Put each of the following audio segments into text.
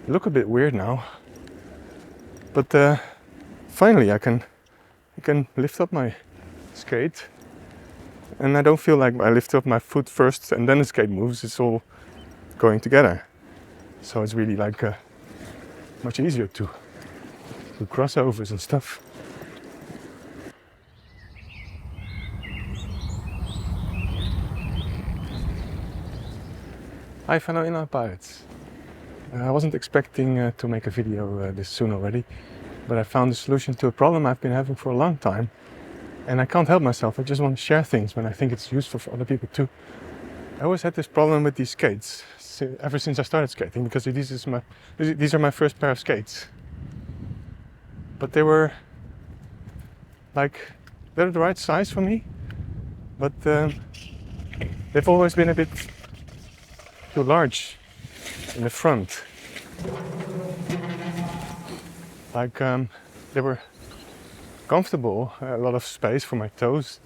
They look a bit weird now, but finally I can lift up my skate, and I don't feel like I lift up my foot first and then the skate moves. It's all going together, so it's really like much easier to do crossovers and stuff. Hi fellow inline pirates. I wasn't expecting to make a video this soon already, but I found a solution to a problem I've been having for a long time, and I can't help myself. I just want to share things when I think it's useful for other people too. I always had this problem with these skates ever since I started skating, because these are my first pair of skates. But they were like, they're the right size for me, but they've always been a bit too large in the front. Like they were comfortable, a lot of space for my toes,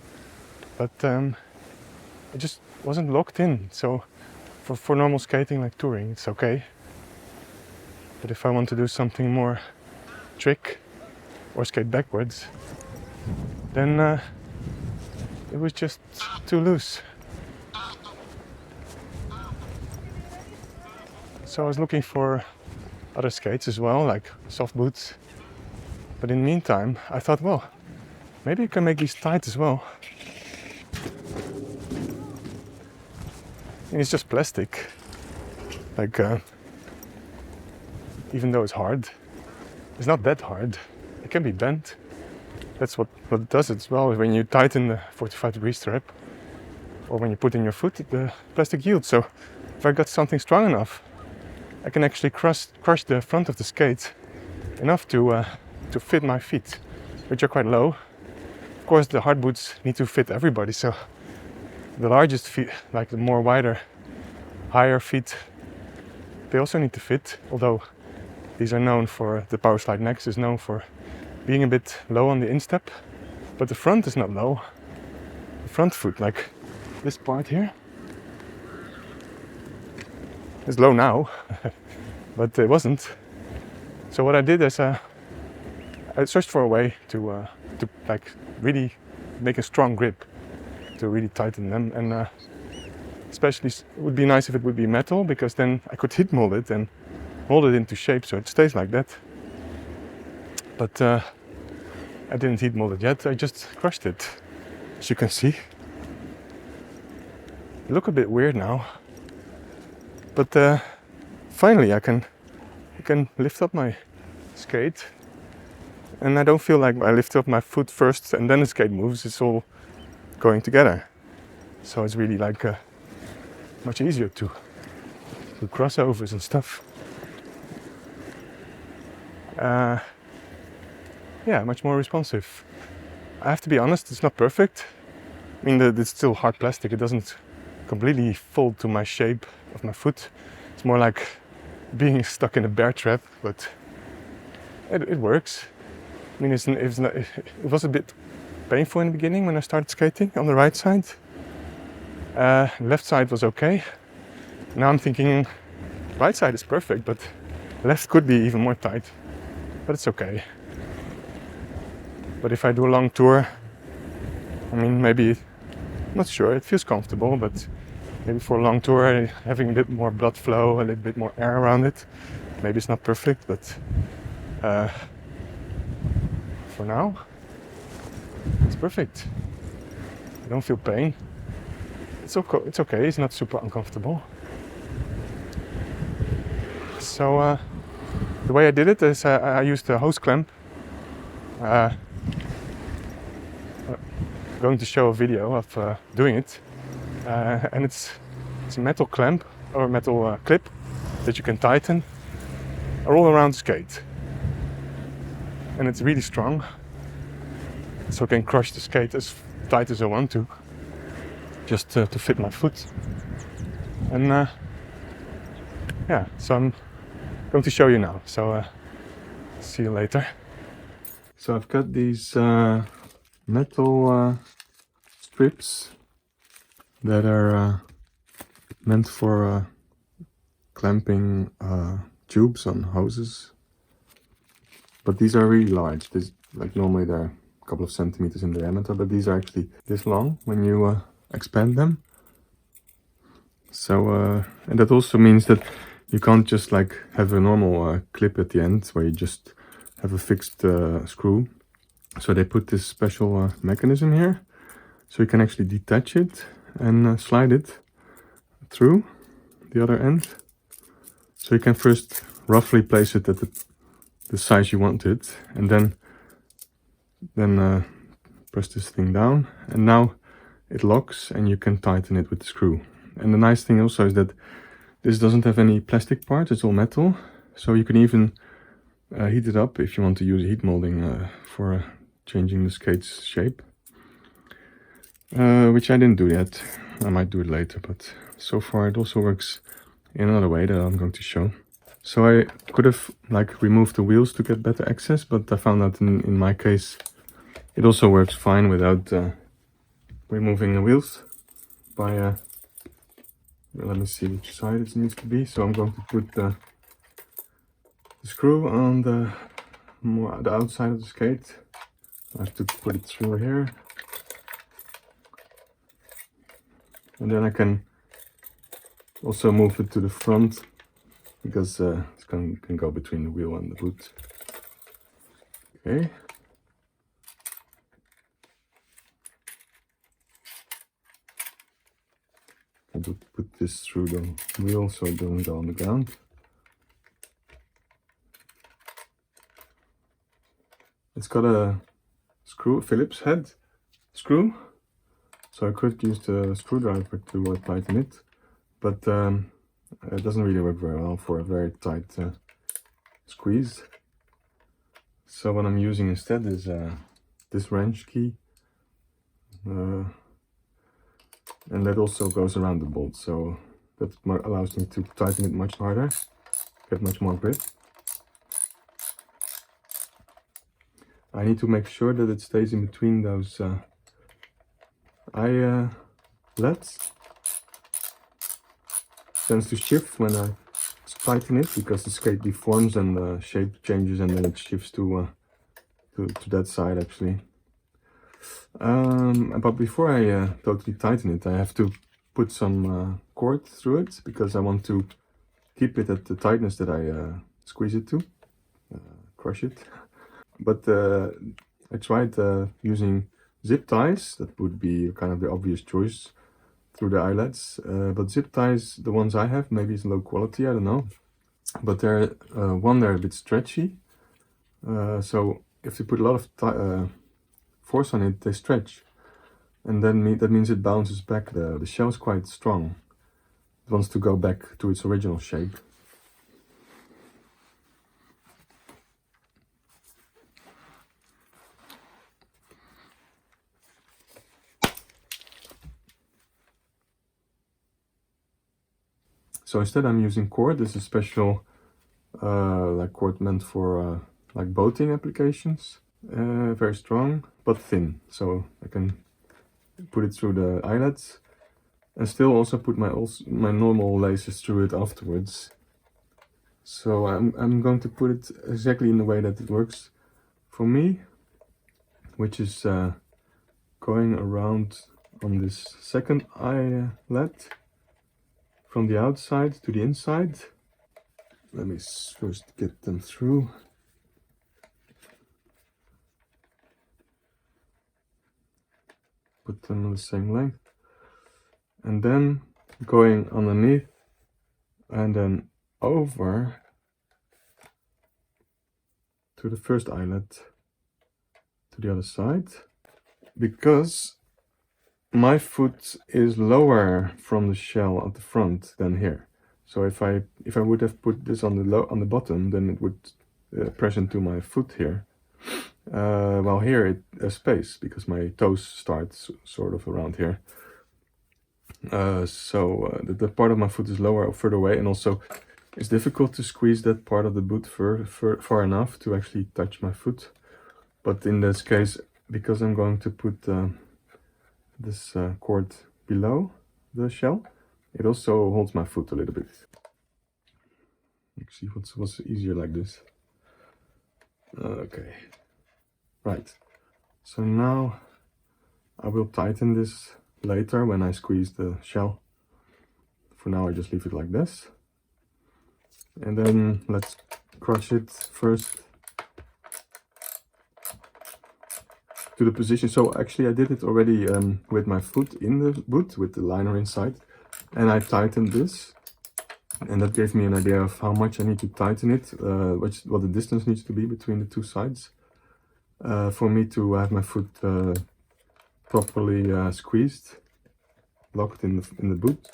but it just wasn't locked in. So for normal skating like touring, it's okay. But if I want to do something more trick or skate backwards, then it was just too loose. So I was looking for other skates as well, like soft boots. But in the meantime, I thought, well, maybe I can make these tight as well. And it's just plastic. Like, even though it's hard, it's not that hard. It can be bent. That's what it does as well. When you tighten the 45-degree strap, or when you put in your foot, the plastic yields. So if I got something strong enough, I can actually crush the front of the skate enough to fit my feet, which are quite low. Of course, the hard boots need to fit everybody, so the largest feet, like the more wider, higher feet, they also need to fit, although these are known for, the Powerslide Next is known for being a bit low on the instep, but the front is not low. The front foot, like this part here, is low now, but it wasn't. So what I did is I searched for a way to like really make a strong grip, to really tighten them, and especially it would be nice if it would be metal, because then I could heat mold it and mold it into shape so it stays like that. But I didn't heat mold it yet. I just crushed it, as you can see. They look a bit weird now, but finally I can lift up my skate, and I don't feel like I lift up my foot first and then the skate moves. It's all going together, so it's really like much easier to do crossovers and stuff. Yeah, much more responsive. I have to be honest, it's not perfect. I mean, it's still hard plastic. It doesn't completely fold to my shape of my foot. It's more like being stuck in a bear trap, but it works. I mean, it was a bit painful in the beginning when I started skating on the right side. Left side was okay. Now I'm thinking right side is perfect, but left could be even more tight. But it's okay. But if I do a long tour, I mean, maybe, not sure, it feels comfortable, but maybe for a long tour, having a bit more blood flow, a little bit more air around it, maybe it's not perfect, but for now, it's perfect. I don't feel pain. It's okay, it's not super uncomfortable. So the way I did it is I used a hose clamp. Going to show a video of doing it, and it's a metal clamp or metal clip that you can tighten all around the skate, and it's really strong, so I can crush the skate as tight as I want to, just to fit my foot. And yeah, so I'm going to show you now, so see you later. So I've got these metal strips that are meant for clamping tubes on hoses, but these are really large. This, like, normally they're a couple of centimeters in diameter, but these are actually this long when you expand them. So and that also means that you can't just like have a normal clip at the end where you just have a fixed screw. So they put this special mechanism here, so you can actually detach it and slide it through the other end. So you can first roughly place it at the size you want it, and then press this thing down, and now it locks and you can tighten it with the screw. And the nice thing also is that this doesn't have any plastic parts, it's all metal, so you can even heat it up if you want to use heat molding for changing the skate's shape. Which I didn't do yet. I might do it later, but so far it also works in another way that I'm going to show. So I could have like removed the wheels to get better access, but I found out in my case it also works fine without removing the wheels by let me see which side it needs to be. So I'm going to put the screw on the outside of the skate. I have to put it through here, and then I can also move it to the front because it can go between the wheel and the boot. Okay. I will put this through the wheel so it doesn't go on the ground. It's got a screw, Phillips head screw, so I could use the screwdriver to tighten it, but it doesn't really work very well for a very tight squeeze. So what I'm using instead is this wrench key, and that also goes around the bolt, so that allows me to tighten it much harder, get much more grip. I need to make sure that it stays in between those eye LEDs. Tends to shift when I tighten it because the skate deforms and the shape changes, and then it shifts to that side actually. But before I totally tighten it, I have to put some cord through it because I want to keep it at the tightness that I squeeze it to, crush it. But I tried using zip ties. That would be kind of the obvious choice through the eyelets. But zip ties, the ones I have, maybe it's low quality, I don't know. But they're they're a bit stretchy. So if you put a lot of force on it, they stretch. And then that means it bounces back. The shell is quite strong. It wants to go back to its original shape. So instead I'm using cord. This is a special like cord meant for like boating applications. Very strong but thin, so I can put it through the eyelets and still also put my normal laces through it afterwards. So I'm going to put it exactly in the way that it works for me, which is going around on this second eyelet from the outside to the inside. Let me first get them through. Put them on the same length. And then going underneath and then over to the first eyelet to the other side. Because my foot is lower from the shell at the front than here. So if I would have put this on the bottom, then it would press into my foot here. While here it has space because my toes start sort of around here. So the part of my foot is lower or further away, and also it's difficult to squeeze that part of the boot far enough to actually touch my foot. But in this case, because I'm going to put this cord below the shell, it also holds my foot a little bit. Let's see what's easier like this. Okay, right. So now I will tighten this later when I squeeze the shell. For now I just leave it like this. And then let's crush it first to the position. So actually I did it already with my foot in the boot with the liner inside, and I tightened this, and that gave me an idea of how much I need to tighten it, what the distance needs to be between the two sides for me to have my foot properly squeezed, locked in the boot.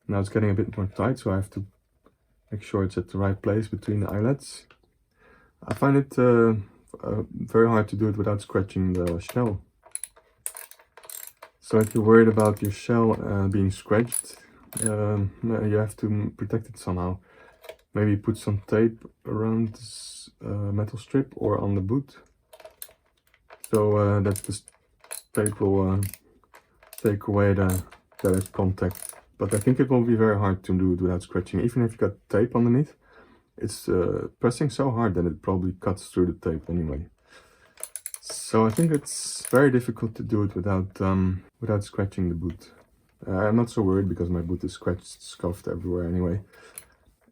Now it's getting a bit more tight, so I have to make sure it's at the right place between the eyelets. I find it very hard to do it without scratching the shell. So if you're worried about your shell being scratched, you have to protect it somehow. Maybe put some tape around this metal strip or on the boot, so that the tape will take away the direct contact. But I think it will be very hard to do it without scratching. Even if you got tape underneath, it's pressing so hard that it probably cuts through the tape anyway. So I think it's very difficult to do it without scratching the boot. I'm not so worried because my boot is scratched, scuffed everywhere anyway.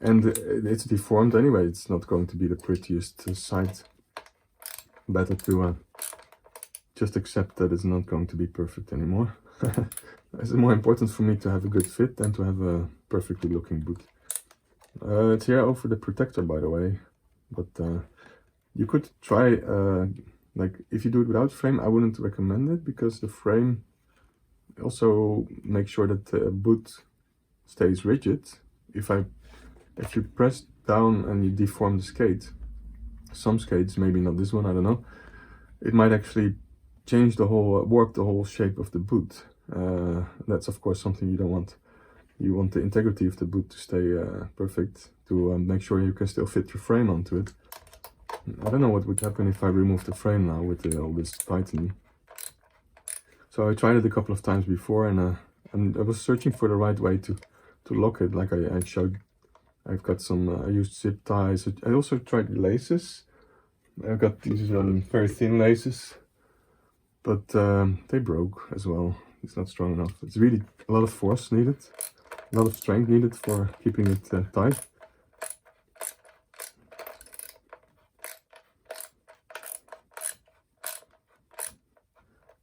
And it's deformed anyway, it's not going to be the prettiest side. Better to just accept that it's not going to be perfect anymore. It's more important for me to have a good fit than to have a perfectly looking boot. It's here over the protector, by the way, but you could try, like if you do it without frame, I wouldn't recommend it, because the frame also makes sure that the boot stays rigid. If you press down and you deform the skate, some skates, maybe not this one, I don't know, it might actually change the whole, warp the whole shape of the boot. That's of course something you don't want. You want the integrity of the boot to stay perfect, to make sure you can still fit your frame onto it. I don't know what would happen if I remove the frame now with all this tightening. So I tried it a couple of times before, and I was searching for the right way to lock it, like I showed. I've got some, I used zip ties. I also tried laces. I've got these very thin laces, but they broke as well. It's not strong enough. It's really a lot of force needed, a lot of strength needed for keeping it tight.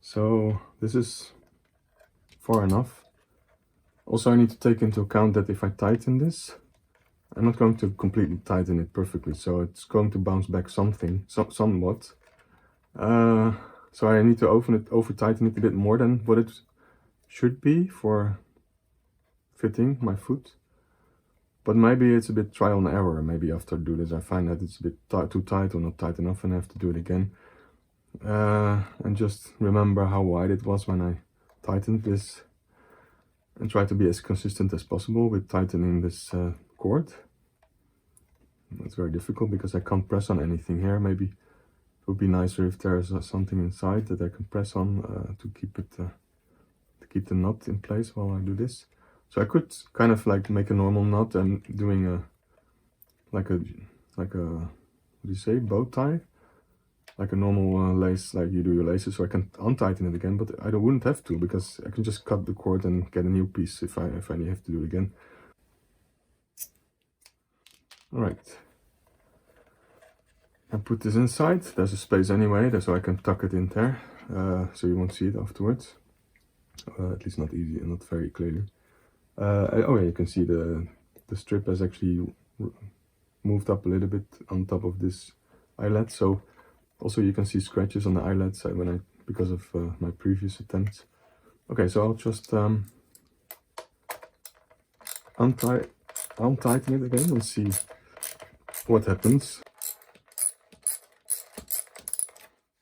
So this is far enough. Also I need to take into account that if I tighten this, I'm not going to completely tighten it perfectly, so it's going to bounce back somewhat. So I need to over tighten it a bit more than what it should be for fitting my foot. But maybe it's a bit trial and error. Maybe after I do this I find that it's a bit too tight or not tight enough, and I have to do it again. And just remember how wide it was when I tightened this, and try to be as consistent as possible with tightening this cord. It's very difficult because I can't press on anything here. Maybe it would be nicer if there's something inside that I can press on to keep it to keep the knot in place while I do this. So I could kind of like make a normal knot and doing a like a what do you say, bow tie, like a normal lace, like you do your laces. So I can untighten it again, but I wouldn't have to, because I can just cut the cord and get a new piece if I have to do it again. All right, I put this inside. There's a space anyway, so I can tuck it in there, so you won't see it afterwards. At least not easy and not very clearly. Oh yeah, you can see the strip has actually moved up a little bit on top of this eyelet. So also you can see scratches on the eyelets because of my previous attempts. Okay, so I'll just untighten it again and see what happens.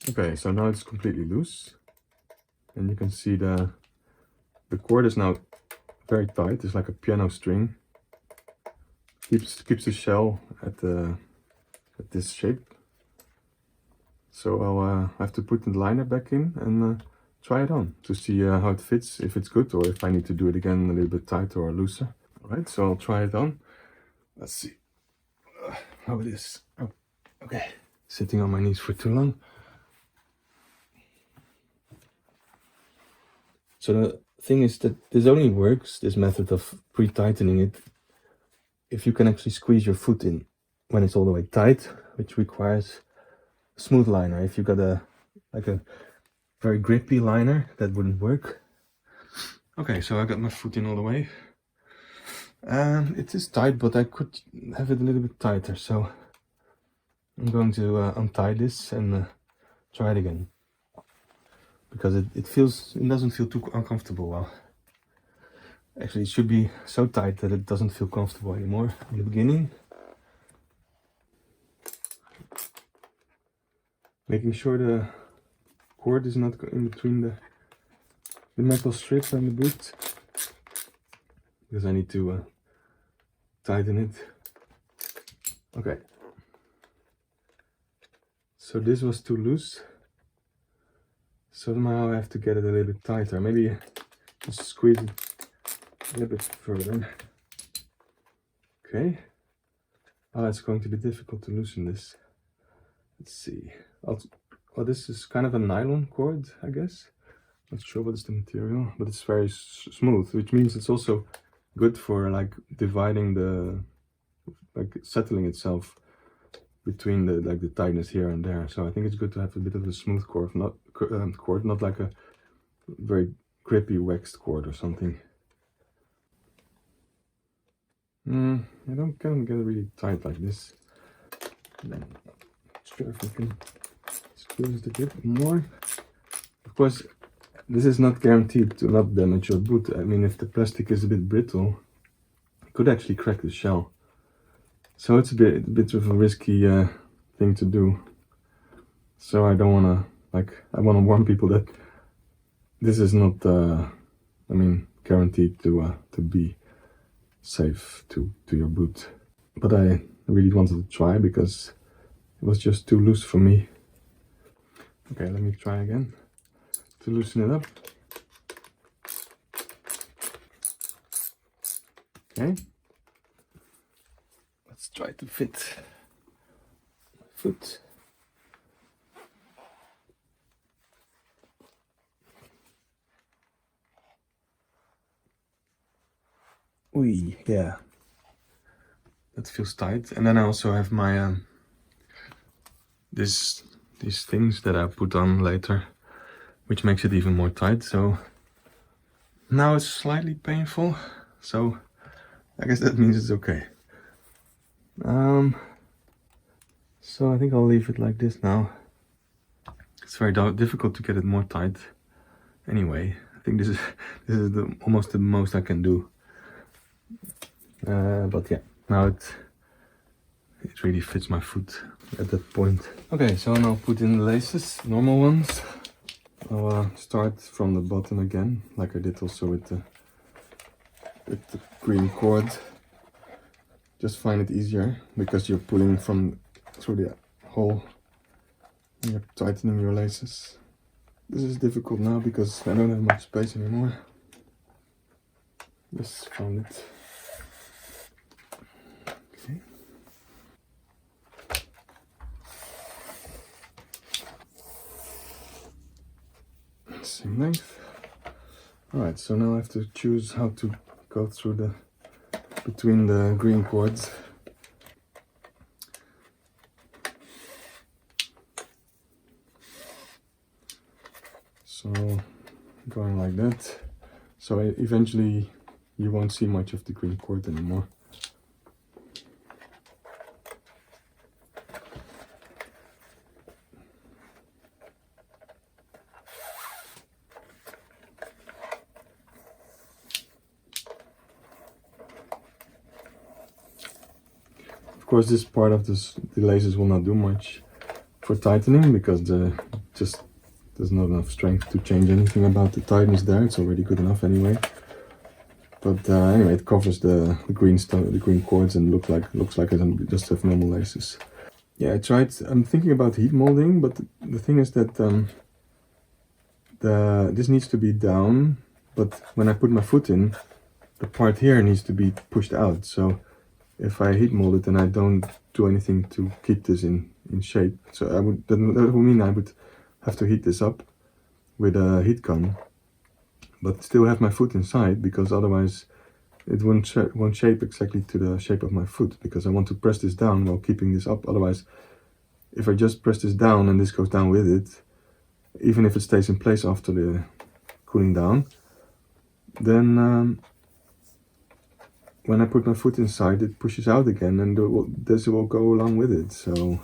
Okay, so now it's completely loose, and you can see the cord is now very tight. It's like a piano string. Keeps the shell at this shape. So I'll have to put the liner back in and try it on to see how it fits, if it's good, or if I need to do it again a little bit tighter or looser. All right, so I'll try it on. Let's see how it is. Oh, okay. Sitting on my knees for too long. So the thing is that this only works, this method of pre-tightening it, if you can actually squeeze your foot in when it's all the way tight, which requires a smooth liner. If you got a very grippy liner, that wouldn't work. Okay, so I got my foot in all the way. It is tight, but I could have it a little bit tighter, so I'm going to untie this and try it again. Because it doesn't feel too uncomfortable. Well, actually it should be so tight that it doesn't feel comfortable anymore in the beginning. Making sure the cord is not in between the metal strip and the boot, because I need to tighten it. Okay, so this was too loose, so now I have to get it a little bit tighter. Maybe just squeeze it a little bit further. Okay. Oh, it's going to be difficult to loosen this. Let's see. Oh, this is kind of a nylon cord, I guess. Not sure what is the material, but it's very smooth, which means it's also good for like dividing settling itself between the tightness here and there. So I think it's good to have a bit of a smooth cord, not like a very grippy waxed cord or something. I don't get it really tight like this. Not sure if I can squeeze it a bit more. Of course, this is not guaranteed to not damage your boot. I mean, if the plastic is a bit brittle, it could actually crack the shell. So it's a bit of a risky thing to do. So I don't want to, I want to warn people that this is not, I mean, guaranteed to be safe to your boot. But I really wanted to try because it was just too loose for me. Okay, let me try again to loosen it up. Okay, let's try to fit my foot. Oei, yeah, that feels tight. And then I also have my these things that I put on later, which makes it even more tight. So now it's slightly painful, so I guess that means it's okay. So I think I'll leave it like this now. It's very difficult to get it more tight. Anyway, I think this is almost the most I can do. But yeah, now it really fits my foot at that point. Okay, so now put in the laces, normal ones. I'll start from the bottom again, like I did also with the green cord. Just find it easier because you're pulling through the hole and you're tightening your laces. This is difficult now because I don't have much space anymore. Just found it. Okay. Same length. Alright, so now I have to choose how to go through between the green cords. So going like that. So eventually you won't see much of the green cord anymore. Of course, this part of the laces will not do much for tightening because there's not enough strength to change anything about the tightness there. It's already good enough anyway. But anyway, it covers the green stuff, the green cords, and looks like I just have normal laces. Yeah, I tried. I'm thinking about heat molding, but the thing is that this needs to be down, but when I put my foot in, the part here needs to be pushed out. So if I heat mold it and I don't do anything to keep this in shape. So that would mean I would have to heat this up with a heat gun, but still have my foot inside, because otherwise it won't shape exactly to the shape of my foot, because I want to press this down while keeping this up. Otherwise, if I just press this down and this goes down with it, even if it stays in place after the cooling down, then when I put my foot inside, it pushes out again, and this will go along with it. So I'm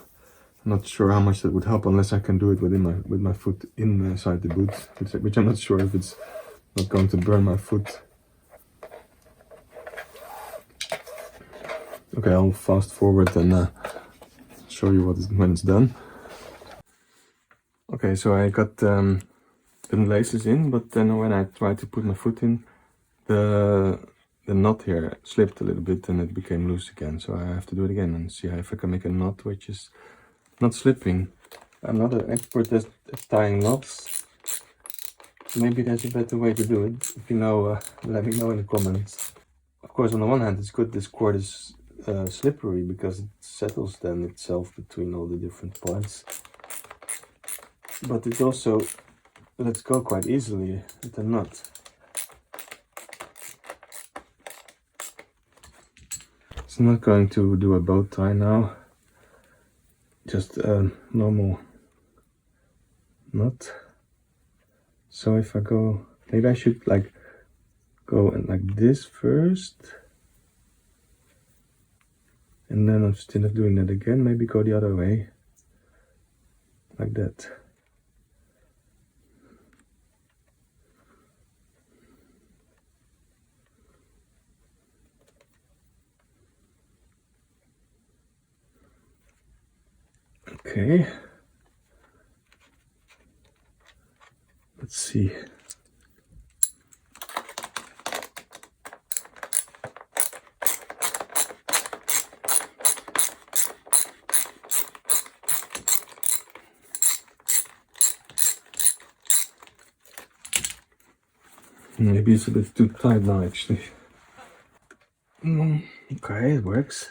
not sure how much that would help, unless I can do it with my foot inside the boot, which I'm not sure if it's not going to burn my foot. Okay, I'll fast forward and show you when it's done. Okay, so I got the laces in, but then when I tried to put my foot in, the knot here slipped a little bit and it became loose again. So I have to do it again and see if I can make a knot which is not slipping. I'm not an expert at tying knots. Maybe there's a better way to do it. If you know, let me know in the comments. Of course, on the one hand, it's good this cord is slippery, because it settles then itself between all the different parts. But it also lets go quite easily with a knot. So I'm not going to do a bow tie now, just a normal knot. So if I go, maybe I should go like this first, and then instead of doing that again, maybe go the other way, like that. Okay, let's see. Maybe it's a bit too tight now, actually. Okay, it works.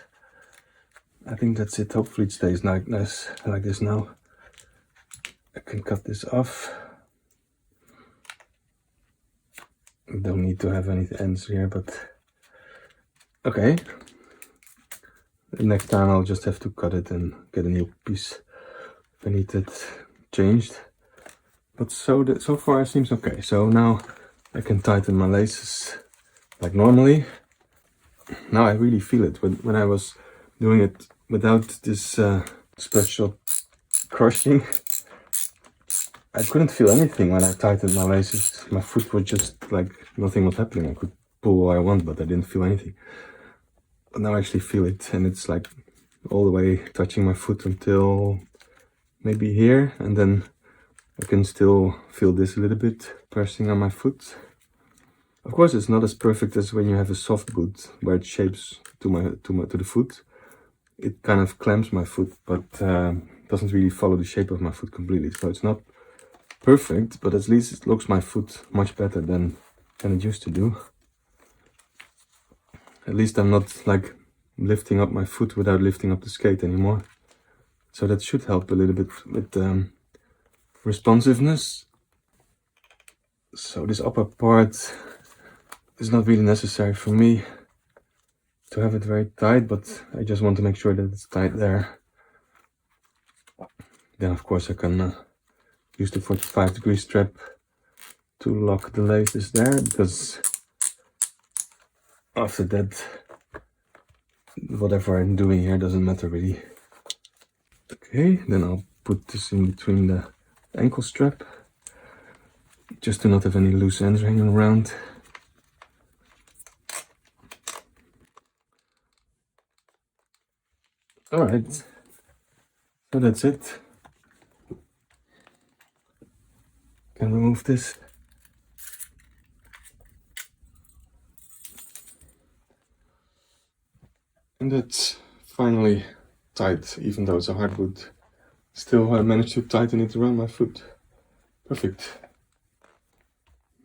I think that's it. Hopefully it stays nice like this now. I can cut this off. Don't need to have any ends here, but okay. Next time I'll just have to cut it and get a new piece if I need it changed. But so far it seems okay. So now I can tighten my laces like normally. Now I really feel it. When I was doing it without this special crushing, I couldn't feel anything when I tightened my laces. My foot was just like nothing was happening. I could pull all I want, but I didn't feel anything. But now I actually feel it, and it's like all the way touching my foot until maybe here, and then I can still feel this a little bit pressing on my foot. Of course, it's not as perfect as when you have a soft boot where it shapes to the foot. It kind of clamps my foot, but doesn't really follow the shape of my foot completely. So it's not perfect, but at least it looks my foot much better than it used to do. At least I'm not like lifting up my foot without lifting up the skate anymore. So that should help a little bit with responsiveness. So this upper part is not really necessary for me to have it very tight, but I just want to make sure that it's tight there. Then of course I can use the 45-degree strap to lock the laces there, because after that whatever I'm doing here doesn't matter really. Okay, then I'll put this in between the ankle strap, just to not have any loose ends hanging around. Alright, so that's it. Can remove this. And that's finally tight, even though it's a hard boot. Still, I managed to tighten it around my foot. Perfect.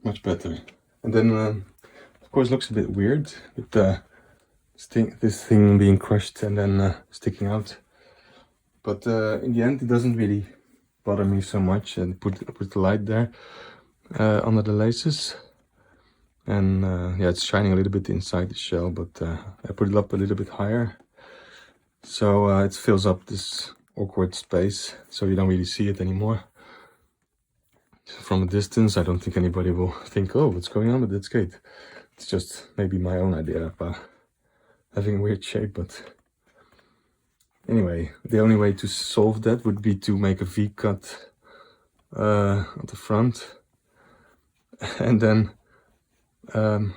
Much better. And then, of course, it looks a bit weird with the this thing being crushed and then sticking out. But in the end, it doesn't really bother me so much. And put the light there under the laces, and yeah, it's shining a little bit inside the shell. But I put it up a little bit higher, so it fills up this awkward space, so you don't really see it anymore. From a distance, I don't think anybody will think, oh, what's going on with that skate? It's just maybe my own idea of having a weird shape, but anyway, the only way to solve that would be to make a V-cut at the front and then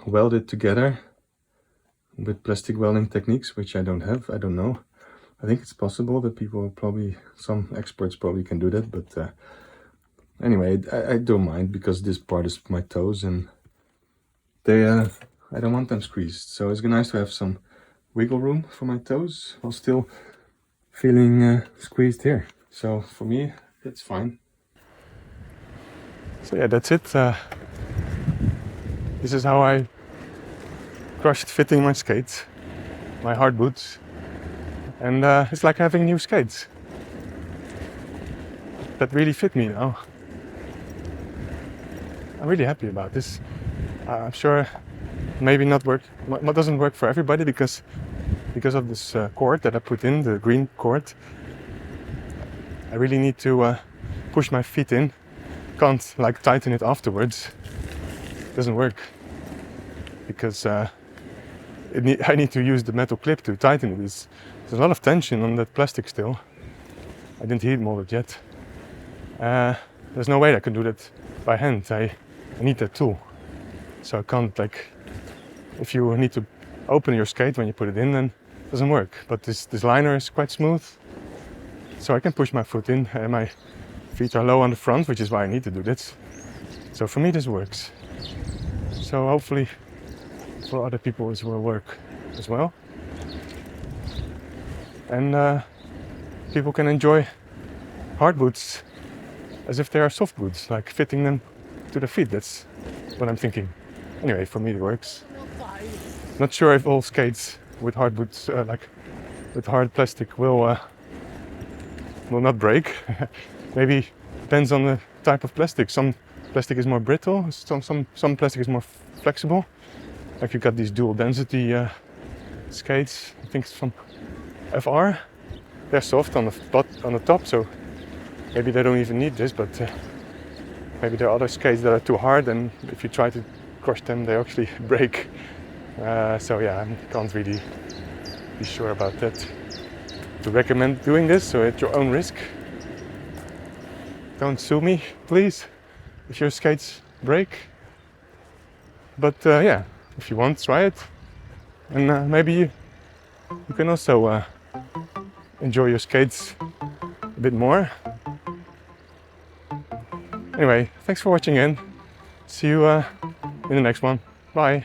weld it together with plastic welding techniques, which I don't have. I don't know. I think it's possible that some experts probably can do that, but anyway, I don't mind, because this part is my toes and I don't want them squeezed. So it's nice to have some wiggle room for my toes while still feeling squeezed here. So for me, that's fine. So yeah, that's it. This is how I crushed fitting my skates, my hard boots. And it's like having new skates that really fit me now. I'm really happy about this. I'm sure maybe not doesn't work for everybody because of this cord that I put in, the green cord. I really need to push my feet in. Can't like tighten it afterwards. It doesn't work because I need to use the metal clip to tighten it. There's a lot of tension on that plastic still. I didn't heat mold it yet. There's no way I can do that by hand. I need that tool. So I can't, like, if you need to open your skate when you put it in, then it doesn't work. But this liner is quite smooth, so I can push my foot in. My feet are low on the front, which is why I need to do this. So for me, this works. So hopefully for other people this will work as well. And people can enjoy hard boots as if they are soft boots, like fitting them to the feet. That's what I'm thinking. Anyway, for me it works. Not sure if all skates with hard boots, like with hard plastic, will not break. Maybe depends on the type of plastic. Some plastic is more brittle. Some plastic is more flexible. Like you got these dual density skates. I think it's from FR. They're soft on the top, so maybe they don't even need this. But maybe there are other skates that are too hard, and if you try to crush them, they actually break. So yeah, I can't really be sure about that. To recommend doing this, so at your own risk. Don't sue me, please, if your skates break. But yeah, if you want, try it, and maybe you can also enjoy your skates a bit more. Anyway, thanks for watching in. See you in the next one. Bye.